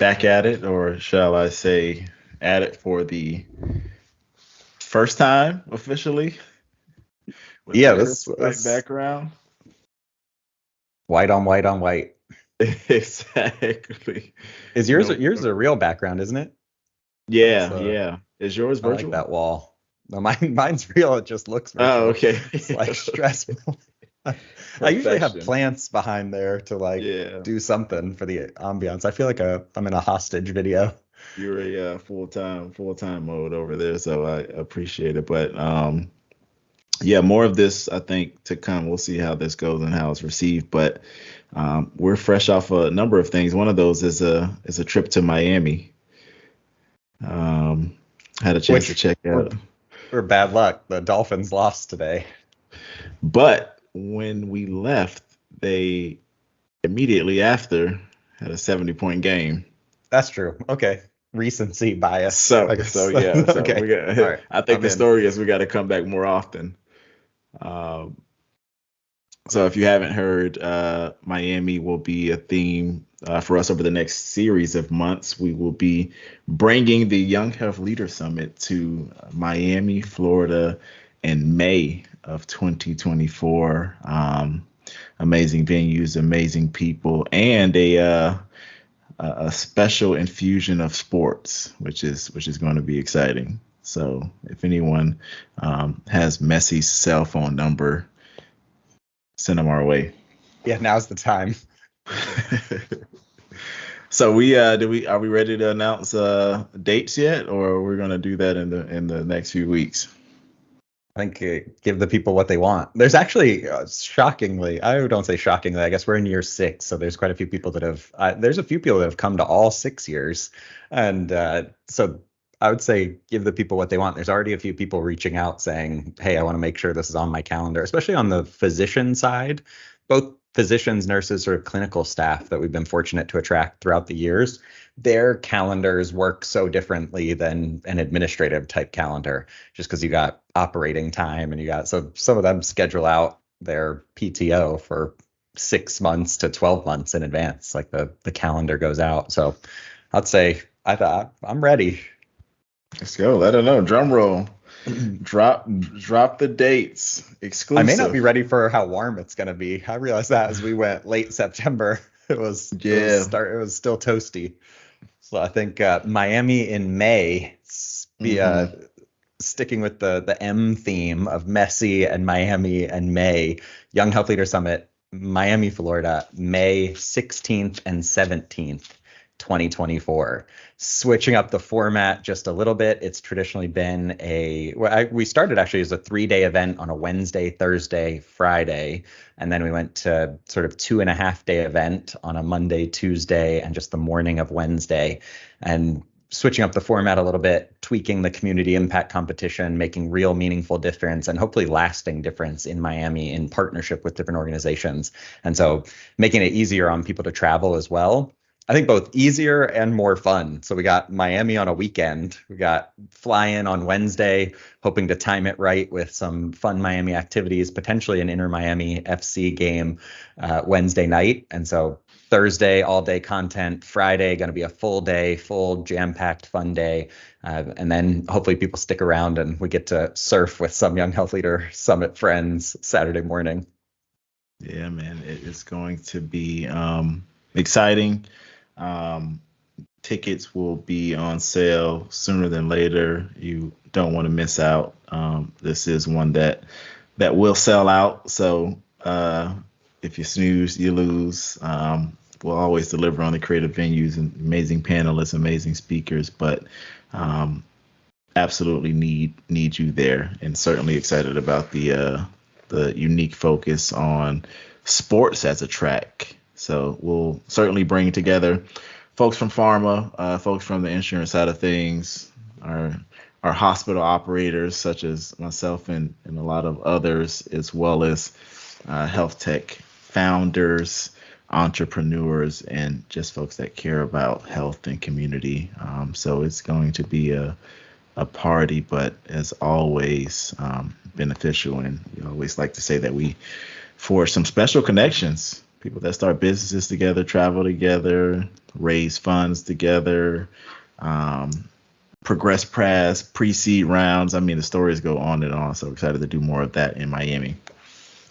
back at it, or shall I say, at it for the first time officially with Yeah, the this Earthquake background. white on white on white. Exactly. Is No. yours a real background, isn't it? That's Yeah, yeah. Is yours I like virtual? that wall. No, mine's real. It just looks Oh, virtual. okay. It's like stressful. I usually have Perfection. plants behind there to like Yeah. do something for the ambiance. I feel like I'm in a hostage video. You're a full time mode over there, so I appreciate it. But yeah, more of this I think to come. We'll see how this goes and how it's received. But we're fresh off a number of things. One of those is a trip to Miami. Um, had a chance to Which check were out. were bad luck. The Dolphins lost today. But when we left, they immediately after had a 70-point game. That's true. Okay. Recency bias, I So guess. yeah, so Okay. we All got. right. I think I'm the in. story is we got to come back more often. Um, so if you haven't heard, Miami will be a theme for us over the next series of months. We will be bringing the Young Health Leader Summit to Miami, Florida, in May of 2024. Amazing venues, amazing people, and a special infusion of sports, which is going to be exciting. So if anyone has Messi's cell phone number, send them our way. Yeah, now's the time. So are we ready to announce dates yet, or we're gonna do that in the next few weeks? I think give the people what they want. There's actually shockingly, I don't say shockingly, I guess we're in year 6, so there's quite a few people that have. There's a few people that have come to all 6 years, and so I would say give the people what they want. There's already a few people reaching out saying, "Hey, I want to make sure this is on my calendar," especially on the physician side, both physicians, nurses, sort of clinical staff that we've been fortunate to attract throughout the years. Their calendars work so differently than an administrative type calendar just because you got operating time and you got so some of them schedule out their PTO for 6 months to 12 months in advance. Like the calendar goes out. So I'd say I thought I'm ready. Let's go. Let her know. Drum roll. Drop the dates. I may not be Exclusive. ready for how warm it's gonna be. I realized that as we went late September. Yeah. It was still toasty. So I think Miami in May be Hmm. sticking with the M theme of Messi and Miami and May, Young Health Leader Summit, Miami, Florida, May 16th and 17th, 2024. Switching up the format just a little bit. It's traditionally been we started actually as a 3-day event on a Wednesday, Thursday, Friday, and then we went to sort of 2.5-day event on a Monday, Tuesday, and just the morning of Wednesday. And switching up the format a little bit, tweaking the community impact competition, making real meaningful difference and hopefully lasting difference in Miami in partnership with different organizations. And so making it easier on people to travel as well. I think both easier and more fun. So we got Miami on a weekend. We got fly in on Wednesday, hoping to time it right with some fun Miami activities, potentially an Inter Miami FC game Wednesday night. And so Thursday, all day content. Friday, going to be a full day, full jam-packed fun day. And then hopefully people stick around and we get to surf with some Young Health Leader Summit friends Saturday morning. Yeah, man. It is going to be exciting. Um, Tickets will be on sale sooner than later. You don't want to miss out. This is one that will sell out. So if you snooze, you lose. We'll always deliver on the creative venues and amazing panelists, amazing speakers, but absolutely need you there, and certainly excited about the unique focus on sports as a track. So we'll certainly bring together folks from pharma, folks from the insurance side of things, our our hospital operators such as myself and a lot of others, as well as health tech founders, entrepreneurs, and just folks that care about health and community. So it's going to be a party, but as always, beneficial. And we always like to say that we forge some special connections People that start businesses together, travel together, raise funds together, um, progress past pre-seed rounds. I mean, the stories go on and on. So excited to do more of that in Miami.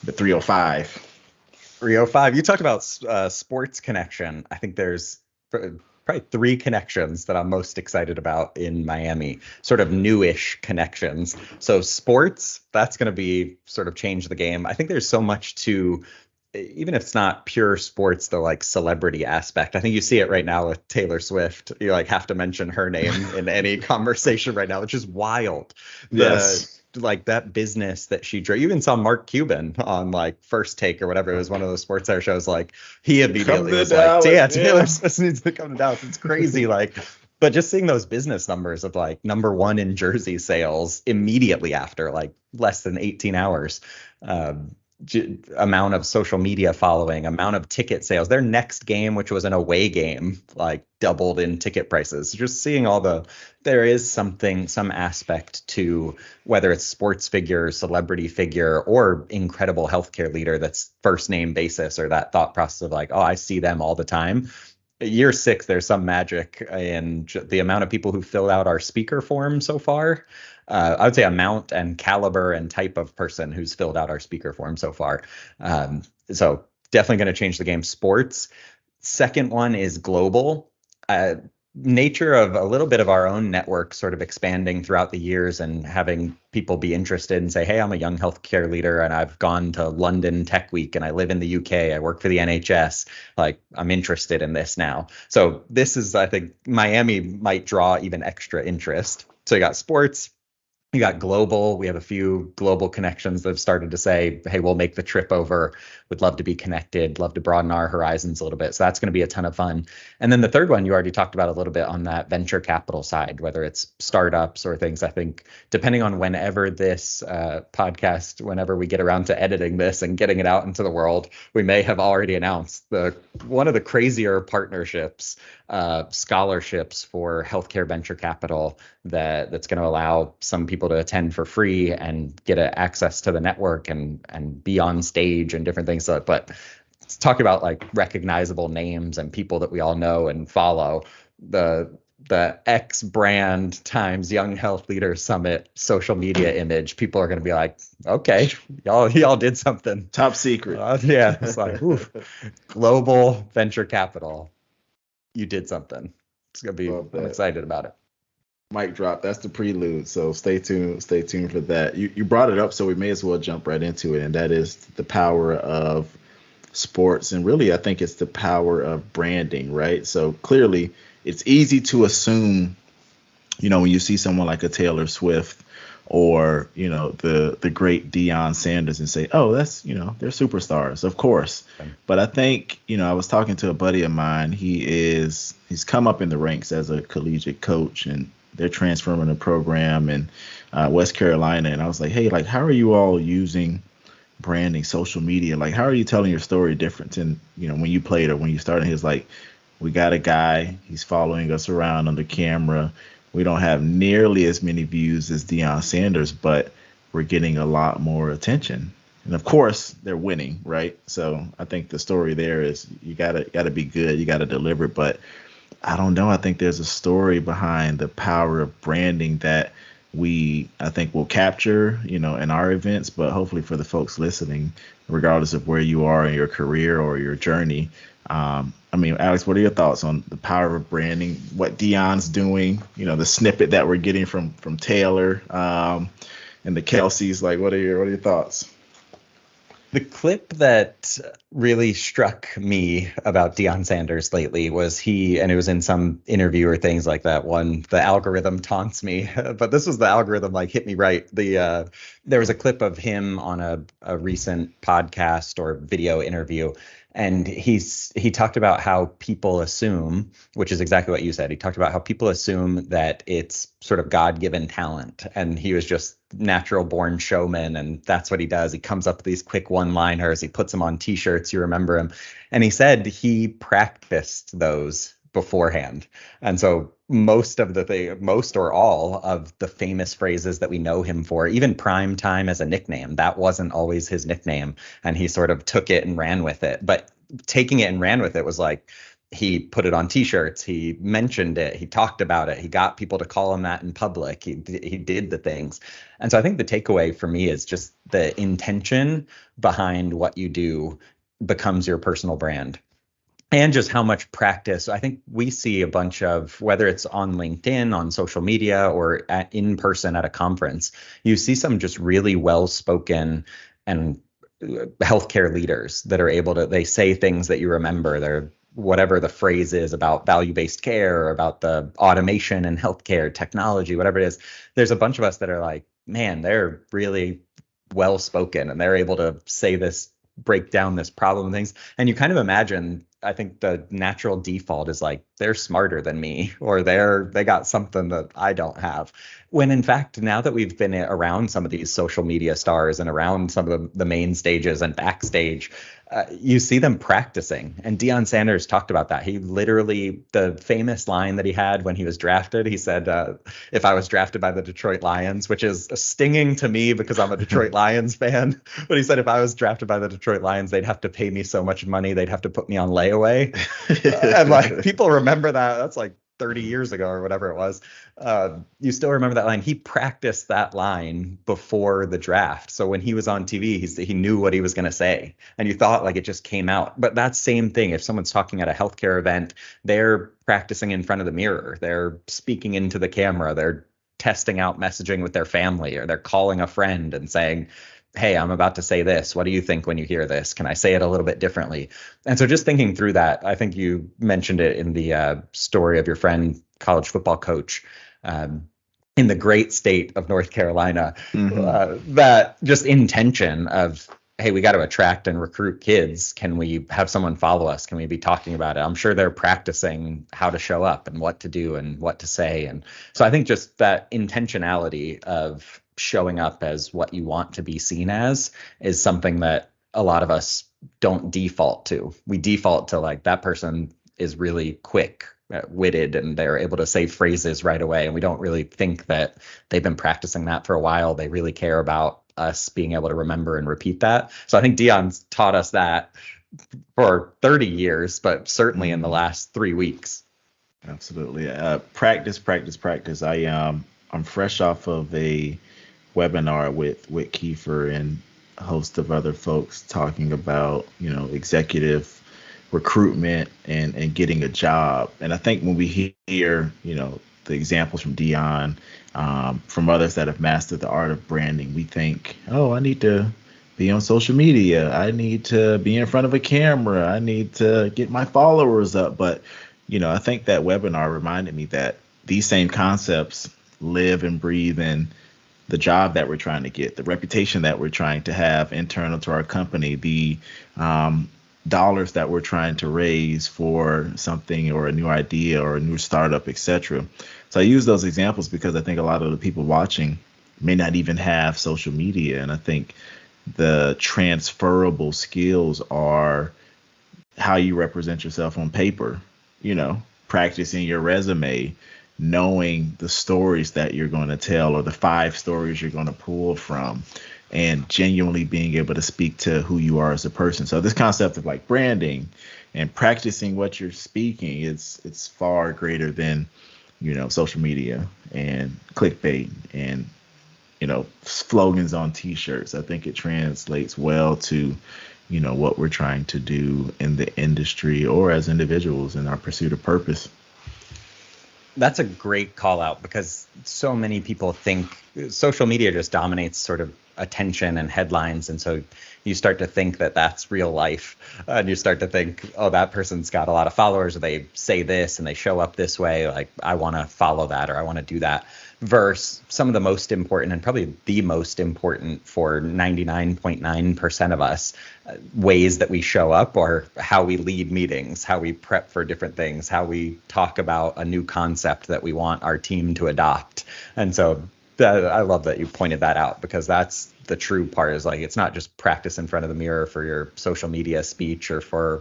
The 305. 305. You talked about sports connection. I think there's probably three connections that I'm most excited about in Miami, sort of newish connections. So sports, that's going to be sort of change the game. I think there's so much to, even if it's not pure sports, the like celebrity aspect. I think you see it right now with Taylor Swift. You like have to mention her name in any conversation right now, which is wild. The Yes. like that business that she drew. You even saw Mark Cuban on like First Take or whatever. It was one of those sports center shows. Like he Come immediately to was like, Dallas. yeah, Taylor Yeah. Swift needs to come to Dallas. It's crazy. Like, but just seeing those business numbers of like number one in jersey sales immediately after like less than 18 hours. Amount of social media following, amount of ticket sales. Their next game, which was an away game, like doubled in ticket prices. Just seeing there is some aspect to whether it's sports figure, celebrity figure, or incredible healthcare leader that's first name basis, or that thought process of like, oh, I see them all the time. Year 6, there's some magic in the amount of people who filled out our speaker form so far. I would say amount and caliber and type of person who's filled out our speaker form so far. So definitely going to change the game. Sports. Second one is global. Nature of a little bit of our own network sort of expanding throughout the years and having people be interested and say, hey, I'm a young healthcare leader and I've gone to London Tech Week and I live in the UK. I work for the NHS. Like, I'm interested in this now. So this is, I think, Miami might draw even extra interest. So you got sports. You got global. We have a few global connections that have started to say, hey, we'll make the trip over. Would love to be connected, love to broaden our horizons a little bit. So that's going to be a ton of fun. And then the third one, you already talked about a little bit on that venture capital side, whether it's startups or things. I think depending on whenever this podcast, whenever we get around to editing this and getting it out into the world, we may have already announced one of the crazier partnerships, scholarships for healthcare venture capital that's going to allow some people to attend for free and get access to the network and be on stage and different things. So, but let's talk about like recognizable names and people that we all know and follow. The X brand times Young Health Leader Summit social media image. People are going to be like, okay, y'all did something Top secret. yeah, it's like oof. Global venture capital. You did something. It's gonna be. I'm excited about it. Mic drop. That's the prelude. So stay tuned. Stay tuned for that. You brought it up, so we may as well jump right into it. And that is the power of sports. And really, I think it's the power of branding, right? So clearly, it's easy to assume, when you see someone like a Taylor Swift or, the great Deion Sanders and say, oh, that's, they're superstars, of course. But I think, I was talking to a buddy of mine. He's come up in the ranks as a collegiate coach, and they're transferring the program in West Carolina. And I was like, hey, like, how are you all using branding, social media? Like, how are you telling your story different? And, when you played or when you started, he was like, we got a guy, he's following us around on the camera. We don't have nearly as many views as Deion Sanders, but we're getting a lot more attention. And of course, they're winning, right? So I think the story there is you gotta be good, you gotta deliver. But I don't know. I think there's a story behind the power of branding that I think will capture, in our events, but hopefully for the folks listening, regardless of where you are in your career or your journey. Alex, what are your thoughts on the power of branding, what Deion's doing, the snippet that we're getting from Taylor, and the Kelseys? Like, what are your thoughts? The clip that really struck me about Deion Sanders lately was and it was in some interview or things like that. One, the algorithm taunts me, but this was the algorithm like hit me right. There was a clip of him on a recent podcast or video interview, and he talked about how people assume, which is exactly what you said. He talked about how people assume that it's sort of God-given talent, and he was just natural born showman, and that's what he does. He comes up with these quick one-liners, he puts them on t-shirts, you remember him. And he said he practiced those beforehand. And so most or all of the famous phrases that we know him for, even prime time as a nickname, that wasn't always his nickname, and he sort of took it and ran with it. But taking it and ran with it was like, he put it on t-shirts, he mentioned it, he talked about it, he got people to call him that in public, he did the things. And so I think the takeaway for me is just the intention behind what you do becomes your personal brand, and just how much practice. I think we see a bunch of, whether it's on LinkedIn, on social media, or in person at a conference, you see some just really well spoken and healthcare leaders that are able to, they say things that you remember. They're, whatever the phrase is about value-based care, or about the automation and healthcare technology, whatever it is, there's a bunch of us that are like, man, they're really well spoken and they're able to say this, break down this problem and things. And you kind of imagine, I think the natural default is like, they're smarter than me, or they got something that I don't have. When in fact, now that we've been around some of these social media stars and around some of the main stages and backstage, you see them practicing. And Deion Sanders talked about that. He literally, the famous line that he had when he was drafted, he said, if I was drafted by the Detroit Lions, which is stinging to me because I'm a Detroit Lions fan, but he said, if I was drafted by the Detroit Lions, they'd have to pay me so much money, they'd have to put me on layaway. And like, people remember that. That's like 30 years ago or whatever it was. You still remember that line. He practiced that line before the draft. So when he was on TV, he knew what he was going to say. And you thought like it just came out. But that same thing, if someone's talking at a healthcare event, they're practicing in front of the mirror. They're speaking into the camera. They're testing out messaging with their family, or they're calling a friend and saying, hey, I'm about to say this. What do you think when you hear this? Can I say it a little bit differently? And so just thinking through that, I think you mentioned it in the story of your friend, college football coach, in the great state of North Carolina, that just intention of, hey, we got to attract and recruit kids. Can we have someone follow us? Can we be talking about it? I'm sure they're practicing how to show up and what to do and what to say. And so I think just that intentionality of showing up as what you want to be seen as is something that a lot of us don't default to. We default to like, that person is really quick witted and they're able to say phrases right away. And we don't really think that they've been practicing that for a while. They really care about us being able to remember and repeat that. So I think Deion's taught us that for 30 years, but certainly in the last 3 weeks. Absolutely. Practice. I'm fresh off of a webinar with Kiefer and a host of other folks talking about, executive recruitment and getting a job. And I think when we hear, the examples from Deion, from others that have mastered the art of branding, we think, oh, I need to be on social media. I need to be in front of a camera. I need to get my followers up. But, I think that webinar reminded me that these same concepts live and breathe in the job that we're trying to get, the reputation that we're trying to have internal to our company, the dollars that we're trying to raise for something or a new idea or a new startup, etc. So I use those examples because I think a lot of the people watching may not even have social media. And I think the transferable skills are how you represent yourself on paper, practicing your resume, knowing the stories that you're going to tell or the 5 stories you're going to pull from, and genuinely being able to speak to who you are as a person. So this concept of like branding and practicing what you're speaking, it's far greater than, social media and clickbait and, slogans on t-shirts. I think it translates well to, what we're trying to do in the industry or as individuals in our pursuit of purpose. That's a great call out, because so many people think social media just dominates sort of attention and headlines. And so you start to think that that's real life. And you start to think, oh, that person's got a lot of followers, or they say this and they show up this way. Like, I want to follow that, or I want to do that. Versus some of the most important, and probably the most important for 99.9% of us, ways that we show up, or how we lead meetings, how we prep for different things, how we talk about a new concept that we want our team to adopt. And so I love that you pointed that out, because that's the true part, is like, it's not just practice in front of the mirror for your social media speech or for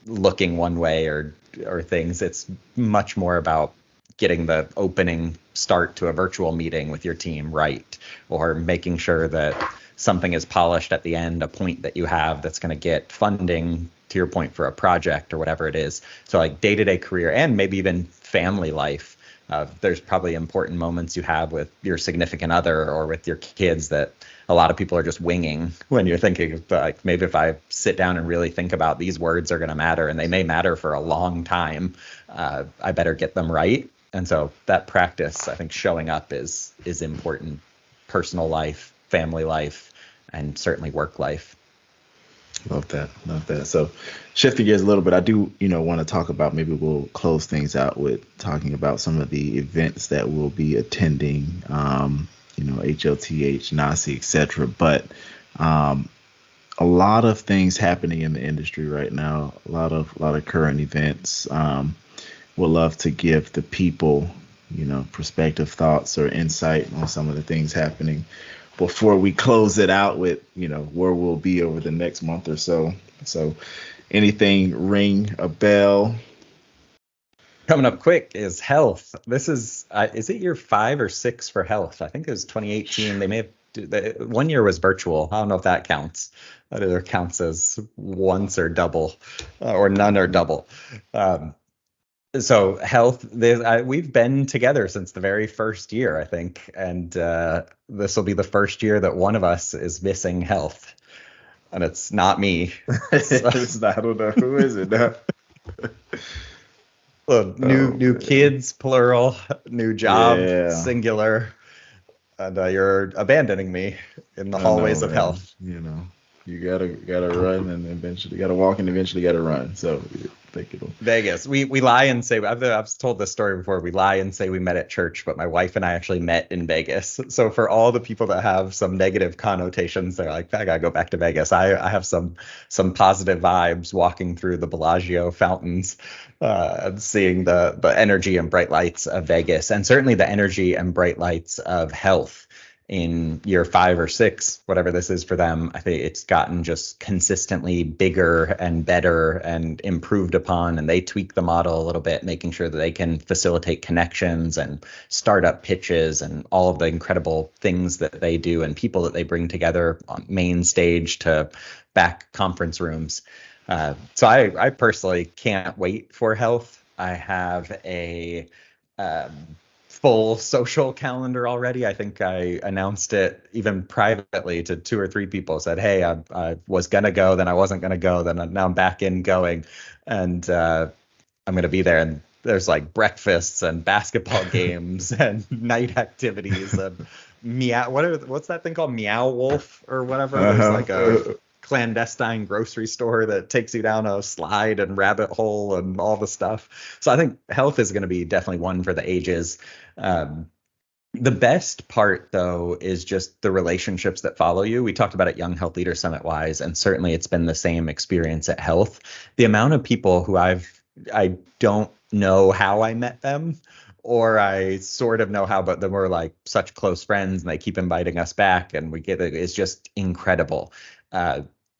looking one way or things. It's much more about getting the opening start to a virtual meeting with your team right, or making sure that something is polished at the end, a point that you have that's going to get funding to your point, for a project or whatever it is. So like day-to-day career and maybe even family life. There's probably important moments you have with your significant other or with your kids that a lot of people are just winging when you're thinking, like, maybe if I sit down and really think about these words are going to matter, and they may matter for a long time, I better get them right. And so that practice, I think, showing up is important. Personal life, family life, and certainly work life. Love that. Love that. So shifting gears a little bit, I do, want to talk about, maybe we'll close things out with talking about some of the events that we'll be attending, HLTH, NASI, etc. But a lot of things happening in the industry right now, a lot of current events. Would love to give the people, perspective, thoughts, or insight on some of the things happening before we close it out with, where we'll be over the next month or so. So anything ring a bell? Coming up quick is health. This is it year 5 or 6 for health? I think it was 2018. They may have, one year was virtual. I don't know if that counts. That either counts as once or double, or none or double. So health, we've been together since the very first year, I think, and this will be the first year that one of us is missing health, and it's not me. It's not, I don't know, who is it now? New kids, plural, new job, Yeah. singular, and you're abandoning me in the hallways of health. You gotta run, and eventually gotta walk, and eventually gotta run. So I think it'll Vegas. We lie and say, I've told this story before. We lie and say we met at church, but my wife and I actually met in Vegas. So for all the people that have some negative connotations, they're like, I gotta go back to Vegas. I have some positive vibes walking through the Bellagio fountains, and seeing the energy and bright lights of Vegas, and certainly the energy and bright lights of health. In year 5 or 6, whatever this is for them, I think it's gotten just consistently bigger and better and improved upon. And they tweak the model a little bit, making sure that they can facilitate connections and startup pitches and all of the incredible things that they do and people that they bring together on main stage to back conference rooms. So I personally can't wait for health. I have a full social calendar already. I think I announced it even privately to 2 or 3 people. Said, hey, I was gonna go, then I wasn't gonna go, then now I'm back in going, and I'm gonna be there. And there's like breakfasts and basketball games and night activities and what's that thing called, Meow Wolf or whatever. There's like a clandestine grocery store that takes you down a slide and rabbit hole and all the stuff. So I think health is going to be definitely one for the ages. The best part, though, is just the relationships that follow you. We talked about it Young Health Leader Summit wise, and certainly it's been the same experience at Health. The amount of people who I don't know how I met them, or I sort of know how, but then we're like such close friends and they keep inviting us back and we get it. It's just incredible.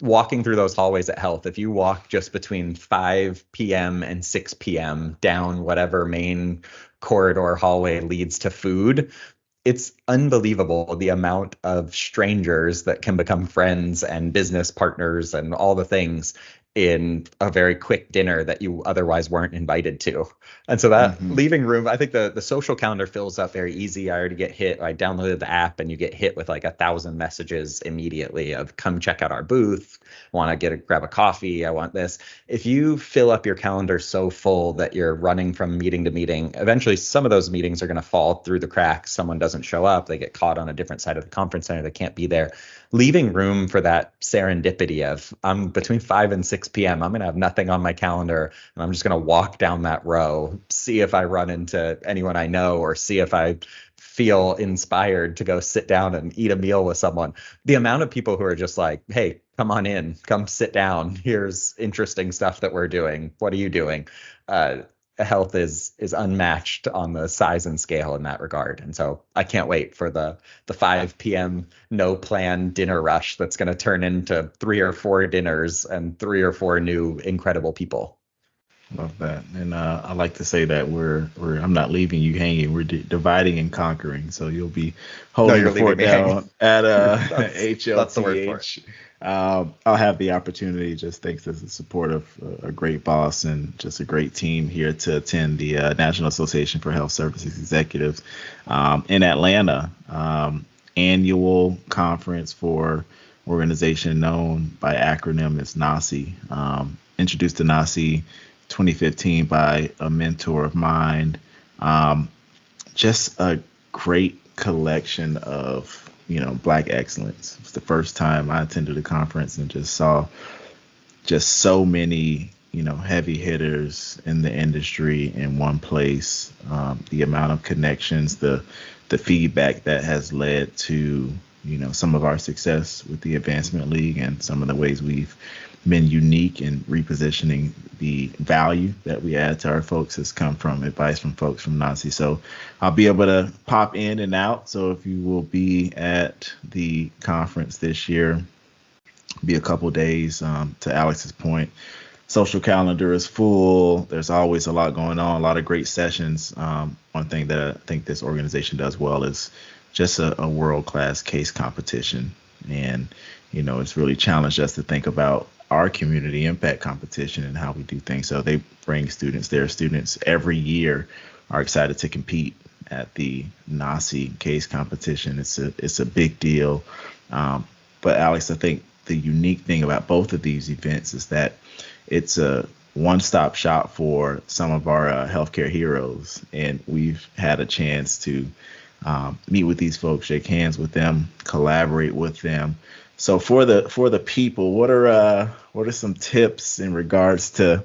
Walking through those hallways at Health, if you walk just between 5 p.m. and 6 p.m. down whatever main corridor hallway leads to food, it's unbelievable the amount of strangers that can become friends and business partners and all the things in a very quick dinner that you otherwise weren't invited to. And so that leaving room, I think the social calendar fills up very easy. I already get hit. I downloaded the app and you get hit with like 1,000 messages immediately of come check out our booth. Want to grab a coffee. I want this. If you fill up your calendar so full that you're running from meeting to meeting, eventually some of those meetings are going to fall through the cracks. Someone doesn't show up. They get caught on a different side of the conference center. They can't be there. Leaving room for that serendipity of I'm between 5 and 6 p.m. I'm going to have nothing on my calendar and I'm just going to walk down that row, see if I run into anyone I know or see if I feel inspired to go sit down and eat a meal with someone. The amount of people who are just like, hey, come on in, come sit down. Here's interesting stuff that we're doing. What are you doing? Health is unmatched on the size and scale in that regard. And so I can't wait for the 5 p.m. no plan dinner rush that's going to turn into 3 or 4 dinners and 3 or 4 new incredible people. Love that. And I like to say that we're I'm not leaving you hanging. We're dividing and conquering. So you'll be No, holding you're the leaving fort me hanging. down at That's the word for it. HLTH. I'll have the opportunity, just thanks to the support of a great boss and just a great team here, to attend the National Association for Health Services Executives in Atlanta, annual conference for organization known by acronym as NACI. Introduced to NACI 2015 by a mentor of mine. Um, just a great collection of Black excellence. It's the first time I attended a conference and just saw just so many heavy hitters in the industry in one place. The amount of connections, the feedback that has led to some of our success with the Advancement League, and some of the ways we've been unique in repositioning the value that we add to our folks has come from advice from folks from Nazi. So I'll be able to pop in and out. So if you will be at the conference this year, be a couple days. To Alex's point, social calendar is full. There's always a lot going on, a lot of great sessions. One thing that I think this organization does well is just a world class case competition. And, it's really challenged us to think about our community impact competition and how we do things. So they bring students there. Students every year are excited to compete at the NACI case competition. It's a big deal. But Alex, I think the unique thing about both of these events is that it's a one-stop shop for some of our healthcare heroes, and we've had a chance to meet with these folks, shake hands with them, collaborate with them. So for the people, what are some tips in regards to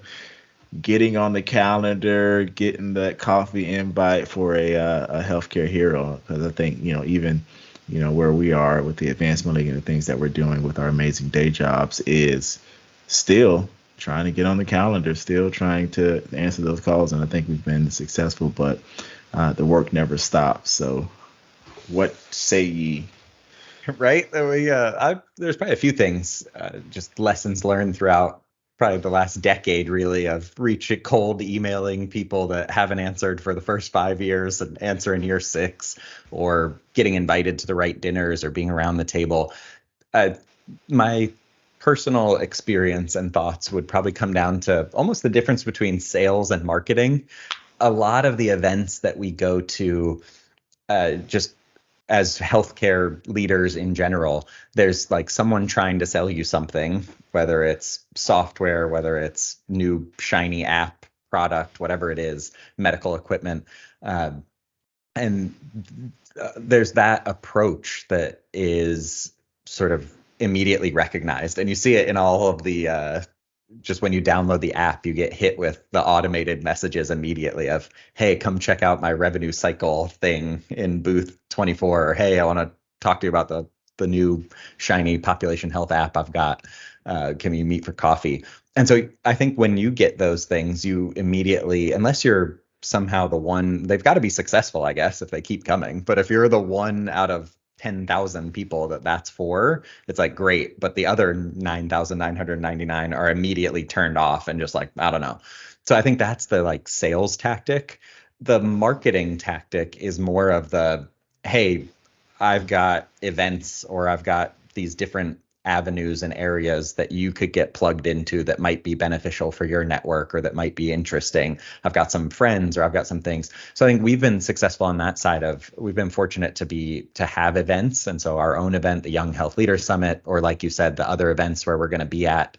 getting on the calendar, getting that coffee invite for a healthcare hero? Because I think even where we are with the Advancement League and the things that we're doing with our amazing day jobs is still trying to get on the calendar, still trying to answer those calls, and I think we've been successful. But the work never stops. So, what say ye? Right? There's probably a few things, just lessons learned throughout probably the last decade, really, of reaching cold emailing people that haven't answered for the first 5 years and answer in year six, or getting invited to the right dinners or being around the table. Uh, my personal experience and thoughts would probably come down to almost the difference between sales and marketing. A lot of the events that we go to, just as healthcare leaders in general, there's like someone trying to sell you something, whether it's software, whether it's new shiny app product, whatever it is, medical equipment. Uh, and there's that approach that is sort of immediately recognized. And you see it in all of the just when you download the app, you get hit with the automated messages immediately of, hey, come check out my revenue cycle thing in booth 24. Or, hey, I want to talk to you about the new shiny population health app I've got. Can you meet for coffee? And so I think when you get those things, you immediately, unless you're somehow the one, they've got to be successful, I guess, if they keep coming. But if you're the one out of 10,000 people that's for, it's like great, but the other 9,999 are immediately turned off and just like, I don't know. So I think that's the like sales tactic. The marketing tactic is more of the, hey, I've got events, or I've got these different avenues and areas that you could get plugged into that might be beneficial for your network, or that might be interesting. I've got some friends, or I've got some things. So I think we've been successful on that side of, we've been fortunate to have events. And so our own event, the Young Health Leader Summit, or like you said, the other events where we're going to be at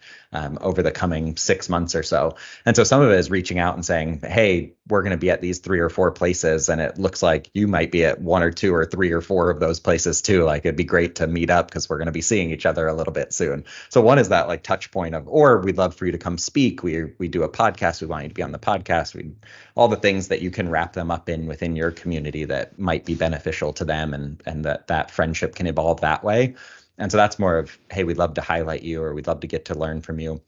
over the coming 6 months or so. And so some of it is reaching out and saying, hey, we're going to be at these 3 or 4 places, and it looks like you might be at 1 or 2 or 3 or 4 of those places too. Like, it'd be great to meet up because we're going to be seeing each other a little bit soon. So one is that like touch point of, or we'd love for you to come speak. We do a podcast. We want you to be on the podcast. All the things that you can wrap them up in within your community that might be beneficial to them, and that friendship can evolve that way. And so that's more of, hey, we'd love to highlight you, or we'd love to get to learn from you.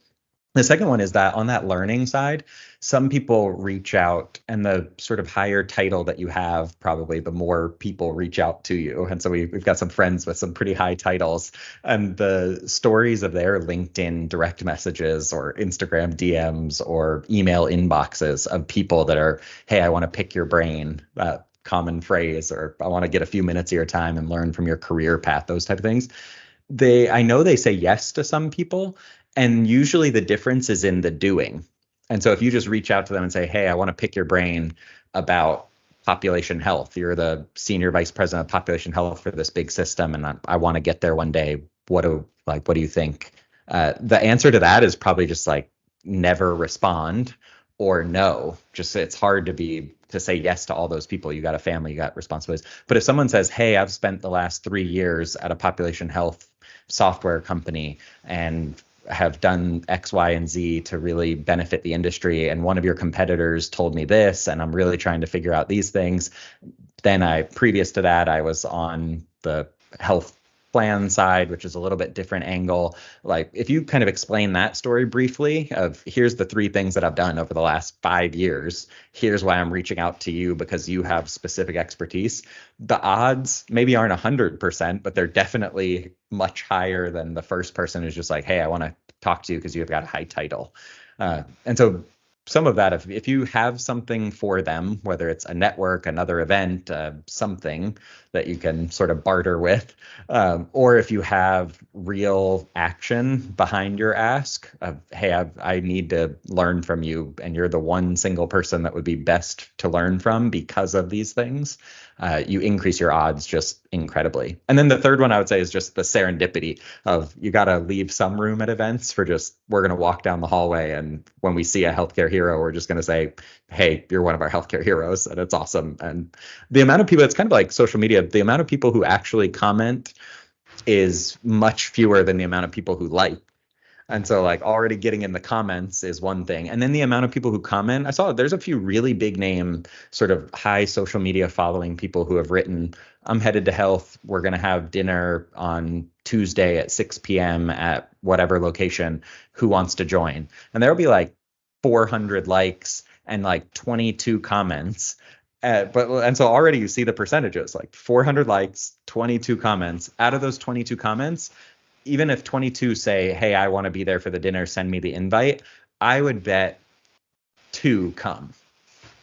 The second one is that on that learning side, some people reach out, and the sort of higher title that you have, probably the more people reach out to you. And so we've got some friends with some pretty high titles, and the stories of their LinkedIn direct messages or Instagram DMs or email inboxes of people that are, hey, I want to pick your brain, that common phrase, or I want to get a few minutes of your time and learn from your career path, those type of things. I know they say yes to some people, and usually the difference is in the doing. And so if you just reach out to them and say, hey, I want to pick your brain about population health, you're the senior vice president of population health for this big system, and I want to get there one day, what do you think? The answer to that is probably just like never respond, or no. Just, it's hard to say yes to all those people. You got a family, you got responsibilities. But if someone says, hey, I've spent the last 3 years at a population health software company and have done X, Y, and Z to really benefit the industry, and one of your competitors told me this, and I'm really trying to figure out these things. Then previous to that, I was on the health plan side, which is a little bit different angle. Like, if you kind of explain that story briefly of, here's the 3 things that I've done over the last 5 years, here's why I'm reaching out to you because you have specific expertise, the odds maybe aren't 100%, but they're definitely much higher than the first person who's just like, hey, I want to talk to you because you've got a high title. And so some of that, if you have something for them, whether it's a network, another event, something that you can sort of barter with, or if you have real action behind your ask of, hey, I need to learn from you, and you're the one single person that would be best to learn from because of these things, you increase your odds just incredibly. And then the third one I would say is just the serendipity of, you got to leave some room at events for just, we're going to walk down the hallway, and when we see a healthcare hero, we're just going to say, hey, you're one of our healthcare heroes, and it's awesome. And the amount of people, it's kind of like social media, the amount of people who actually comment is much fewer than the amount of people who like. And so, like, already getting in the comments is one thing. And then the amount of people who comment, I saw there's a few really big name, sort of high social media following people who have written, I'm headed to health. We're going to have dinner on Tuesday at 6 p.m. at whatever location. Who wants to join? And there'll be like 400 likes and like 22 comments. And so already you see the percentages, like 400 likes, 22 comments. Out of those 22 comments, even if 22 say, hey, I want to be there for the dinner, send me the invite, I would bet 2 come.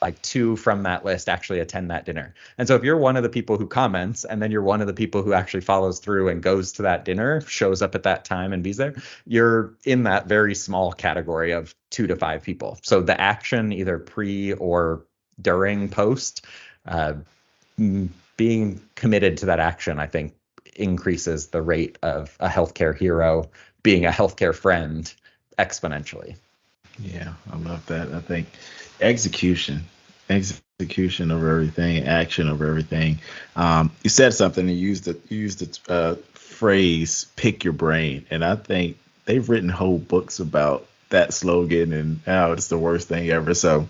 Like 2 from that list actually attend that dinner. And so if you're one of the people who comments, and then you're one of the people who actually follows through and goes to that dinner, shows up at that time and be there, you're in that very small category of 2 to 5 people. So the action, either pre or during post, being committed to that action, I think, increases the rate of a healthcare hero being a healthcare friend exponentially. Yeah, I love that. I think execution, execution over everything, action over everything. You said something and you used the phrase "pick your brain," and I think they've written whole books about that slogan and how it's the worst thing ever. So,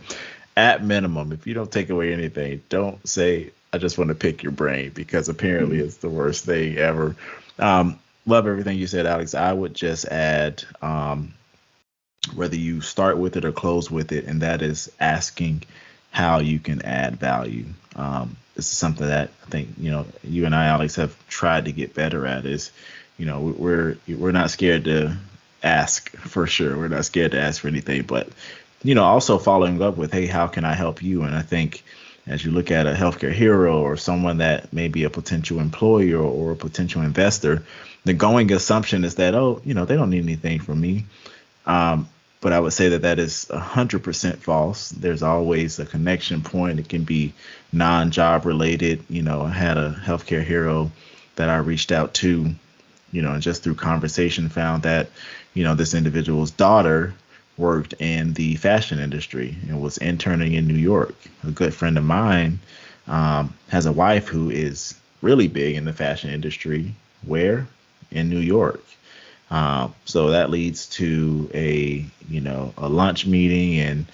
at minimum, if you don't take away anything, don't say "I just want to pick your brain" because apparently it's the worst thing ever. Love everything you said, Alex. I would just add. Whether you start with it or close with it, and that is asking how you can add value. This is something that I think you and I, Alex, have tried to get better at. Is we're not scared to ask for sure. We're not scared to ask for anything, but also following up with, hey, how can I help you? And I think as you look at a healthcare hero or someone that may be a potential employer or a potential investor, the going assumption is that, they don't need anything from me. But I would say that is 100% false. There's always a connection point. It can be non-job related. I had a healthcare hero that I reached out to, and just through conversation found that, this individual's daughter worked in the fashion industry and was interning in New York. A good friend of mine has a wife who is really big in the fashion industry. Where? In New York. So that leads to a lunch meeting and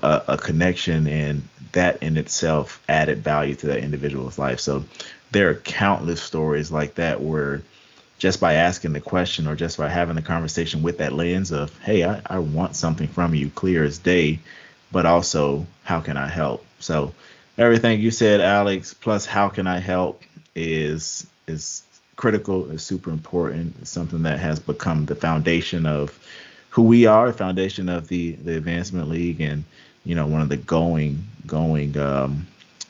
a connection, and that in itself added value to that individual's life. So there are countless stories like that where just by asking the question or just by having the conversation with that lens of, hey, I want something from you, clear as day, but also, how can I help? So everything you said, Alex, plus how can I help is critical, is super important. It's something that has become the foundation of who we are, the foundation of the Advancement League, and one of the going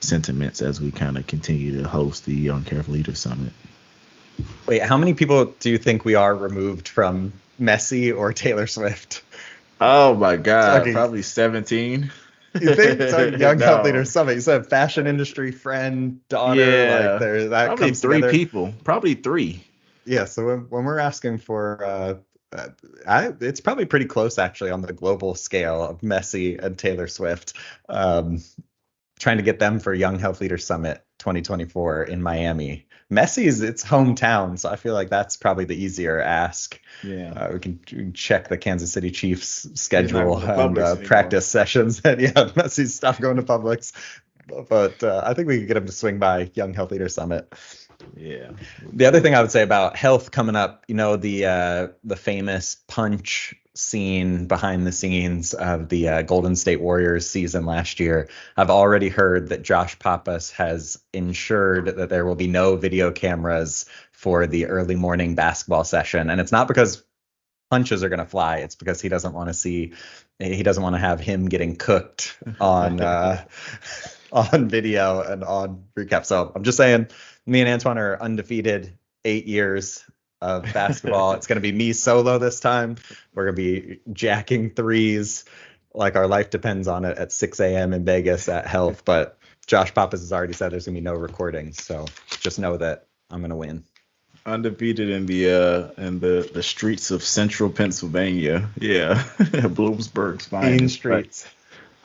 sentiments as we kind of continue to host the Young Careful Leader Summit. Wait, how many people do you think we are removed from Messi or Taylor Swift? Oh my God, Okay, probably 17. you think so? Young Health Leader No. Summit. You said fashion industry friend, daughter, like Yeah. there that Probably comes three together. people. Probably three. Yeah. So when we're asking for, it's probably pretty close actually on the global scale of Messi and Taylor Swift. Um, Trying to get them for Young Health Leader Summit 2024 in Miami. Messi's its hometown, so I feel like that's probably the easier ask. Yeah. We can check the Kansas City Chiefs He's not schedule going to and Publix anymore. practice sessions. And yeah, Messi's stopped going to Publix. But I think we can get him to swing by Young Health Leader Summit. Yeah. The other thing I would say about health coming up, the famous punch scene behind the scenes of the Golden State Warriors season last year. I've already heard that Josh Pappas has ensured that there will be no video cameras for the early morning basketball session, and it's not because punches are going to fly. It's because he doesn't want to have him getting cooked on on video and on recap. So I'm just saying, me and Antwan are undefeated 8 years of basketball. It's going to be me solo this time. We're going to be jacking threes like our life depends on it at 6 a.m. in Vegas at Health. But Josh Pappas has already said there's going to be no recordings. So just know that I'm going to win. Undefeated in the streets of central Pennsylvania. Yeah. Bloomsburg's Mean finest. streets.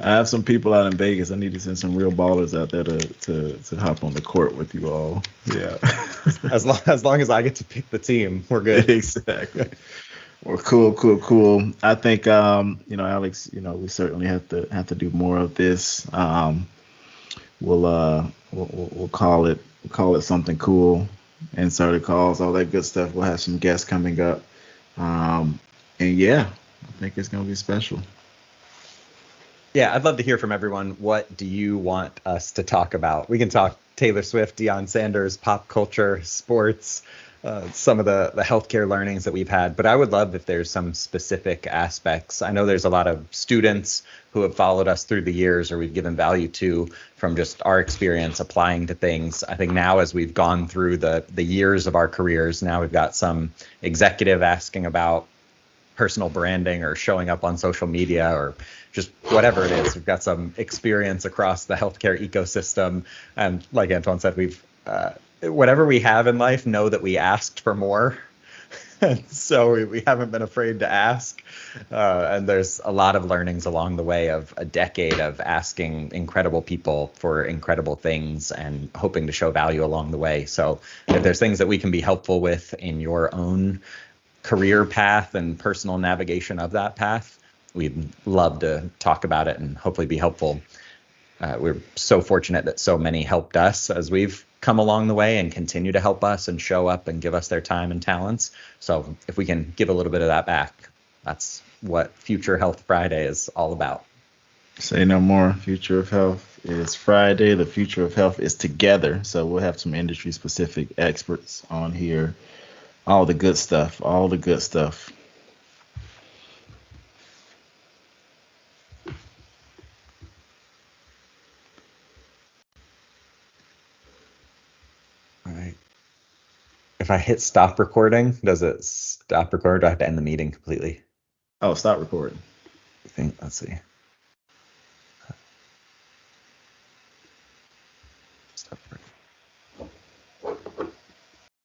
I have some people out in Vegas. I need to send some real ballers out there to hop on the court with you all. Yeah. As long as I get to pick the team, we're good. Exactly. Well, cool. I think Alex, we certainly have to do more of this. We'll call it something cool. Inserted calls, all that good stuff. We'll have some guests coming up. And yeah, I think it's gonna be special. Yeah, I'd love to hear from everyone. What do you want us to talk about? We can talk Taylor Swift, Deion Sanders, pop culture, sports, some of the healthcare learnings that we've had. But I would love if there's some specific aspects. I know there's a lot of students who have followed us through the years or we've given value to from just our experience applying to things. I think now as we've gone through the years of our careers, now we've got some executive asking about personal branding or showing up on social media or just whatever it is. We've got some experience across the healthcare ecosystem. And like Antwan said, we've whatever we have in life, know that we asked for more. And so we haven't been afraid to ask. And there's a lot of learnings along the way of a decade of asking incredible people for incredible things and hoping to show value along the way. So if there's things that we can be helpful with in your own career path and personal navigation of that path, we'd love to talk about it and hopefully be helpful. We're so fortunate that so many helped us as we've come along the way and continue to help us and show up and give us their time and talents. So if we can give a little bit of that back, that's what Future Health Friday is all about. Say no more. Future of Health is Friday. The future of health is together. So we'll have some industry specific experts on here. All the good stuff. All the good stuff. All right. If I hit stop recording, does it stop recording? Or do I have to end the meeting completely? Oh, stop recording. I think, let's see.